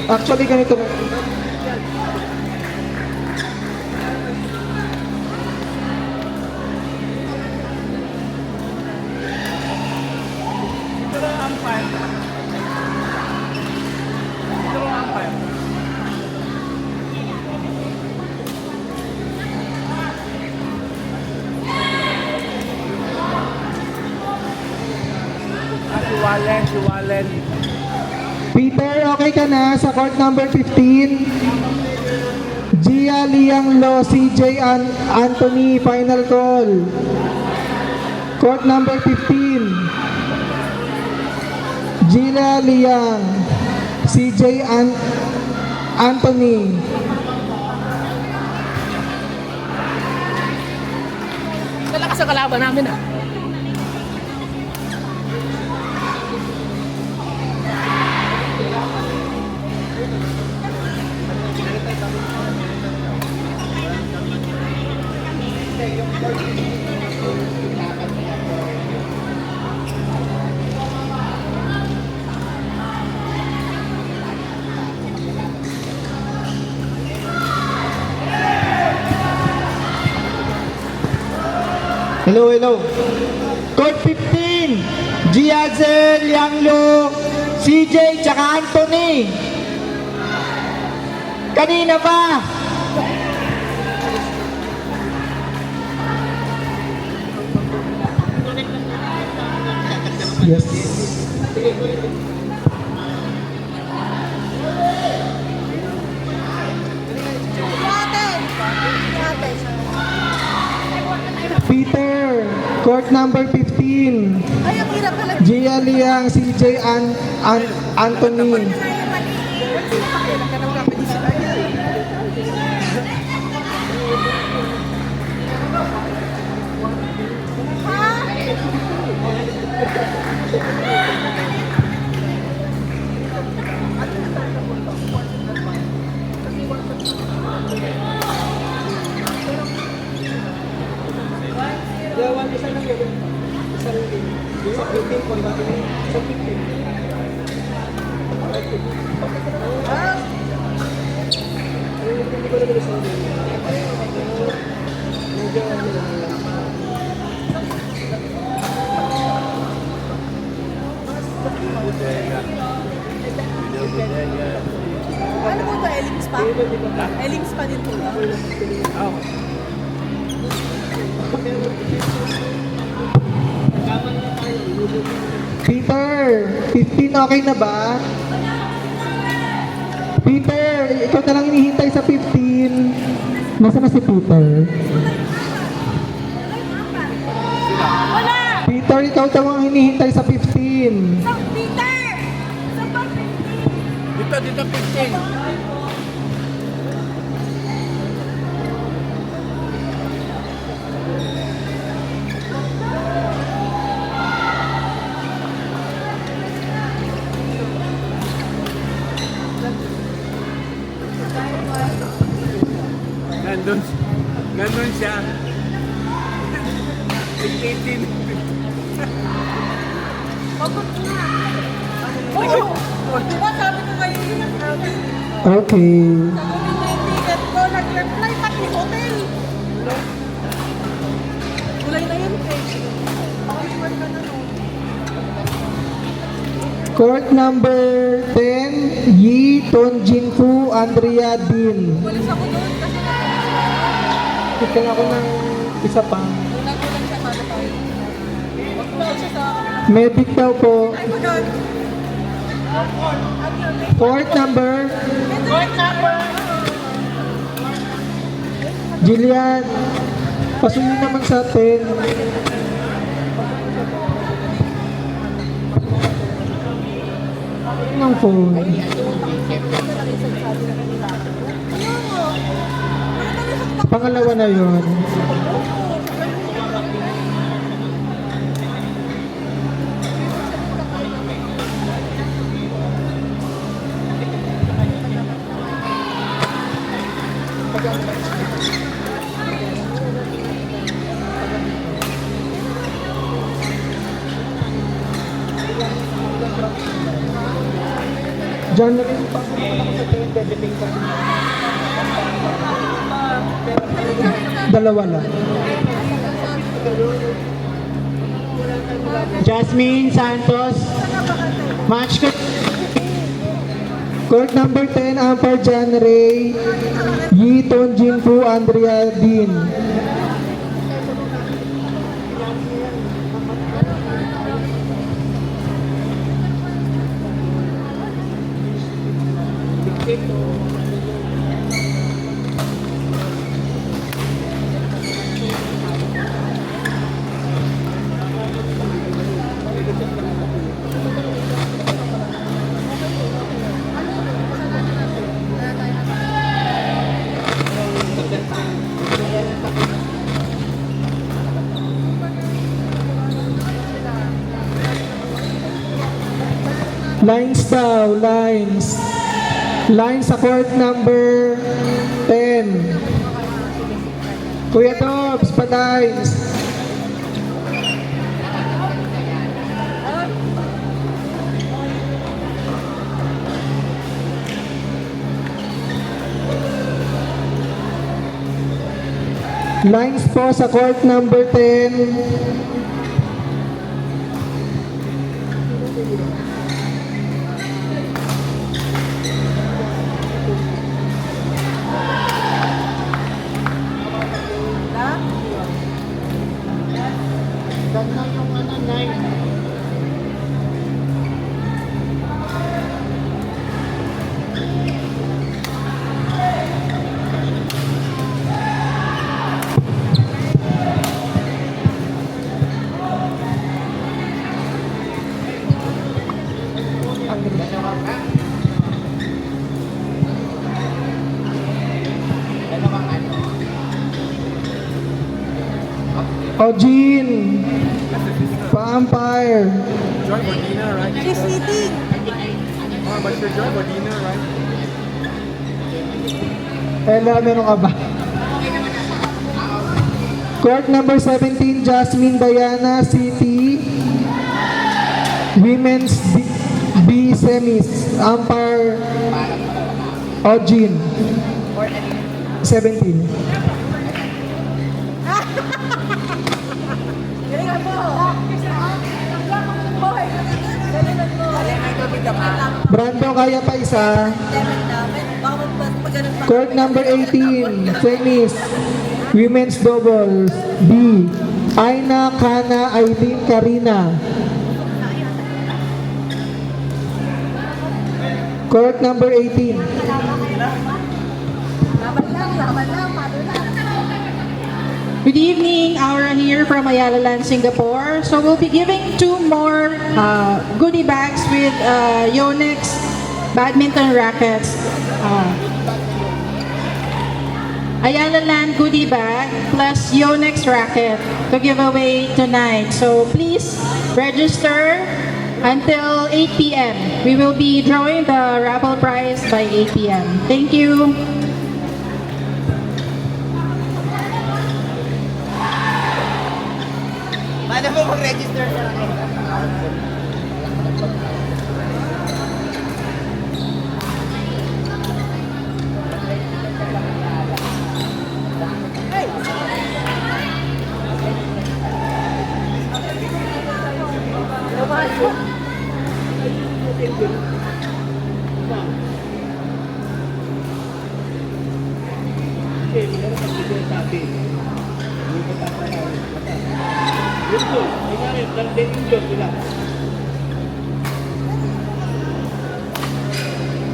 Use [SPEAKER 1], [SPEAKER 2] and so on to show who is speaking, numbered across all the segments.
[SPEAKER 1] Actually, ganito.
[SPEAKER 2] Siwalen.
[SPEAKER 1] Peter, okay ka na sa court number 15? Gia Liang Lo, CJ Anthony, final call. Court number 15. Gia Liang, CJ Anthony.
[SPEAKER 2] Lalakas ang kalaban namin ah.
[SPEAKER 1] Hello, hello. Court 15. Giazel, Yanglo, CJ, tsaka Anthony. Kanina pa. Yes. Peter, court number 15.
[SPEAKER 3] Ay, ang hirap pala.
[SPEAKER 1] Gia Liang, CJ Anthony.
[SPEAKER 3] Ano po ito? Elings pa? Elings pa din po ito?
[SPEAKER 1] Peter, 15 okay na ba? Peter, ikaw na lang hinihintay sa 15. Nasaan na si Peter?
[SPEAKER 3] Wala!
[SPEAKER 1] Peter, ikaw daw ang hinihintay sa 15.
[SPEAKER 3] St. Peter!
[SPEAKER 2] Dito 15. Nandun siya. 18.
[SPEAKER 3] Pagod na! Oo! Diba sabi ko kayo yun ang sabi?
[SPEAKER 1] Okay.
[SPEAKER 3] Sagutin na yung ticket ko, nag-reply pati hotel. Kulay na yun, eh. Pakaliwan ka na, no?
[SPEAKER 1] Court number 10, Yi Tonjinfu, Andrea Din.
[SPEAKER 3] Walis ako doon kasi
[SPEAKER 1] Ikaw ako ng isa pa.
[SPEAKER 3] nagulang siya para tayo. Wag mo siya sa akin.
[SPEAKER 1] Medic daw po.
[SPEAKER 3] Ay, magod.
[SPEAKER 1] Court number,
[SPEAKER 3] Court number.
[SPEAKER 1] Jillian. Pasunin naman sa 10. Ang phone. Pangalawa na yon. Diyan na rin pa ako sa 10, debiting ka. Dalawa lang.
[SPEAKER 4] Jasmine Santos, match ka.
[SPEAKER 1] Court number 10, umpire John Ray, Yi Ton Jin Fu, Andrea Dean. Lines daw, lines. Lines sa court number 10. Kuya Dobs, pa-lines. Lines po sa court number 10.
[SPEAKER 4] Ganda yung ano, 9.
[SPEAKER 1] Ojin, pa-umpire.
[SPEAKER 2] Joy Bodina, right?
[SPEAKER 3] She's eating.
[SPEAKER 2] Oh, but you're Joy Bodina, right?
[SPEAKER 1] Ella, meron ka ba? Court number 17, Jasmine Diana, City. Women's B semis, umpire Ojin. 17.
[SPEAKER 3] Galingan mo. Hoy. Galingan mo.
[SPEAKER 1] Brando, kaya pa isa.
[SPEAKER 3] Baka magpaganon pa.
[SPEAKER 1] Court number 18, semis. Women's doubles, B. Aina, Kana, Aileen, Karina. Court number 18.
[SPEAKER 3] Laban lang, paano lang.
[SPEAKER 5] Good evening, Aura here from Ayala Land, Singapore. So we'll be giving 2 more goodie bags with Yonex badminton rackets. Ayala Land goodie bag plus Yonex racket to give away tonight. So please register until 8 p.m. We will be drawing the raffle prize by 8 p.m. Thank you.
[SPEAKER 4] Paano mo mag-register sa akin?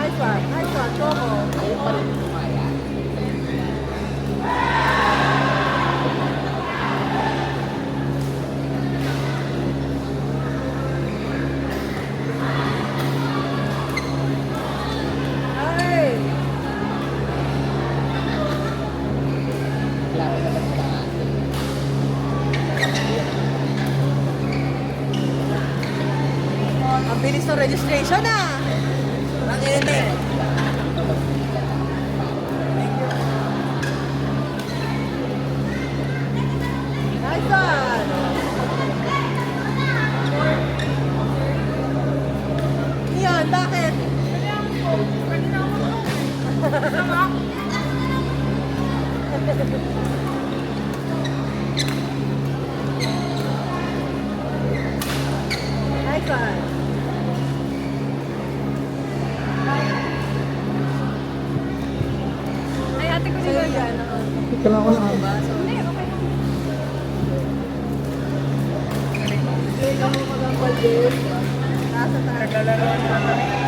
[SPEAKER 3] Nice one, Choco. Ay. Ang bilis ng registration ah. Ang init. Nice one. Yan, bakit? Nice one. Ay, ate ko sila yan.
[SPEAKER 1] Ito lang ako na.
[SPEAKER 3] Hindi, okay. Ikaw mo mag-ambal din. Nasa taas.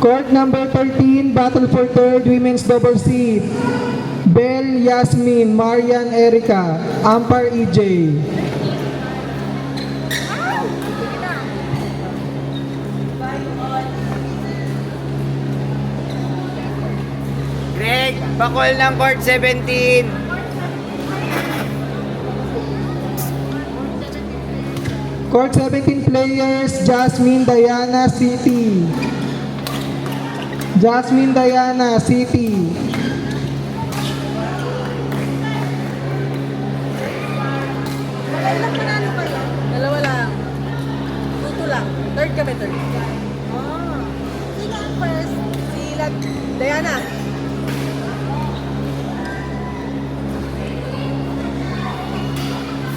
[SPEAKER 1] Court number 13, battle for third, women's double seat. Bell Yasmin, Marian Erica, Ampar EJ.
[SPEAKER 4] Greg, bakol ng court 17.
[SPEAKER 1] Court 17 players, Jasmine Diana City. Jasmine Diana City.
[SPEAKER 3] Ilang panalo kayo? Dalawa lang. Tuto lang. Third kami, third. Ah. Sino ang first? Sila, Diana.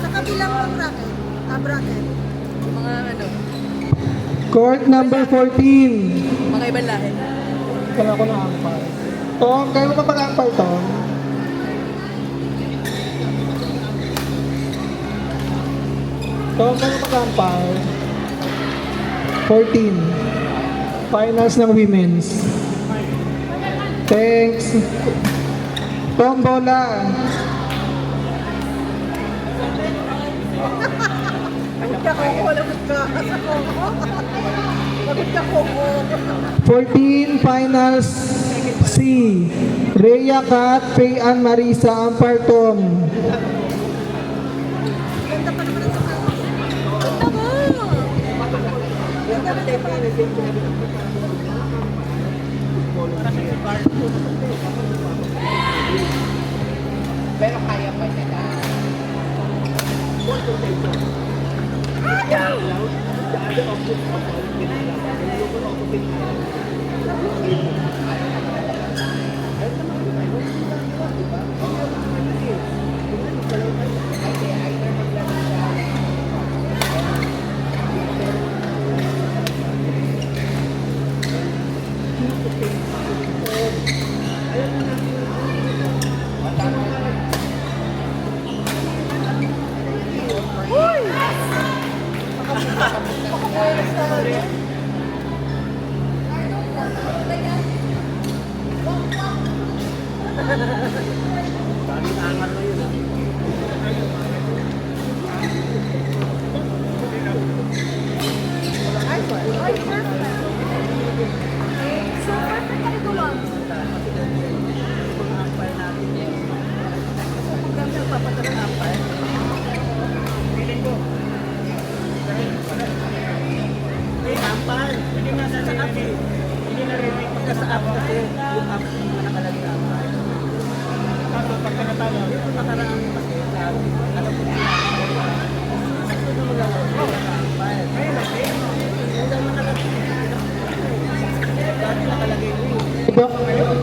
[SPEAKER 3] Sa kabilang ng bracket. Bracket. Yung mga ano,
[SPEAKER 1] Court number 14.
[SPEAKER 3] mga ibang lahi.
[SPEAKER 1] Kaya ako na ampar. Tom, kayo mo pa pag-ampar, Tom? Tom, kayo mo pag-ampar? 14. Finals ng women's. Thanks. Tom, bola.
[SPEAKER 3] Lagot ka, Coco. Lagot ka. Lagot ka, Coco.
[SPEAKER 1] 14 finals C. Rhea Kat, Faye Ann Marisa, Ampar Tom.
[SPEAKER 3] Ganda pa naman ang sapatos. Ganda mo! Ganda pa naman ang sapatos.
[SPEAKER 4] Pero kaya pa niya na.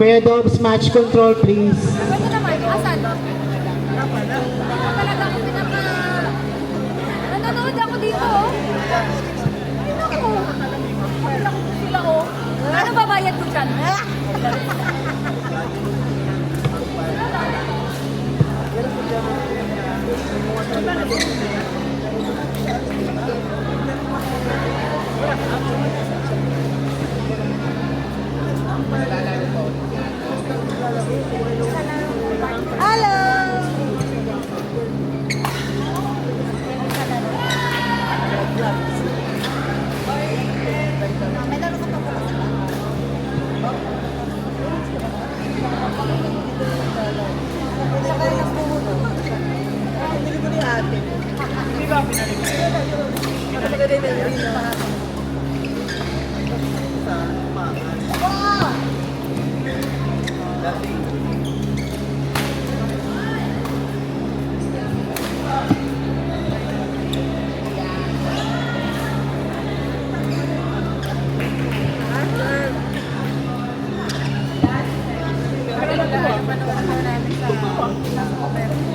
[SPEAKER 4] Kuya Dobs, match control please.
[SPEAKER 3] Ano naman? Asan? Ako talaga ako nanonood ako dito. Ay, naku. Parang sila, oh. Ano babayad ko dyan? Hello! May laro ka pa pala. Hindi ko ni ate. Hindi ba pinalik? Panood na namin sa comment.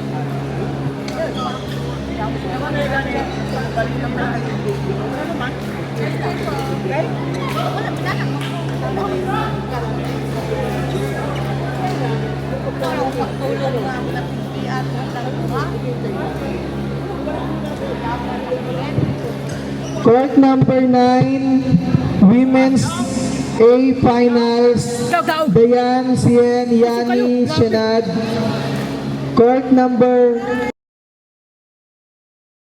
[SPEAKER 1] Court number 9, Women's A Finals, Dayan, Sien, Yani, Shenad. Court number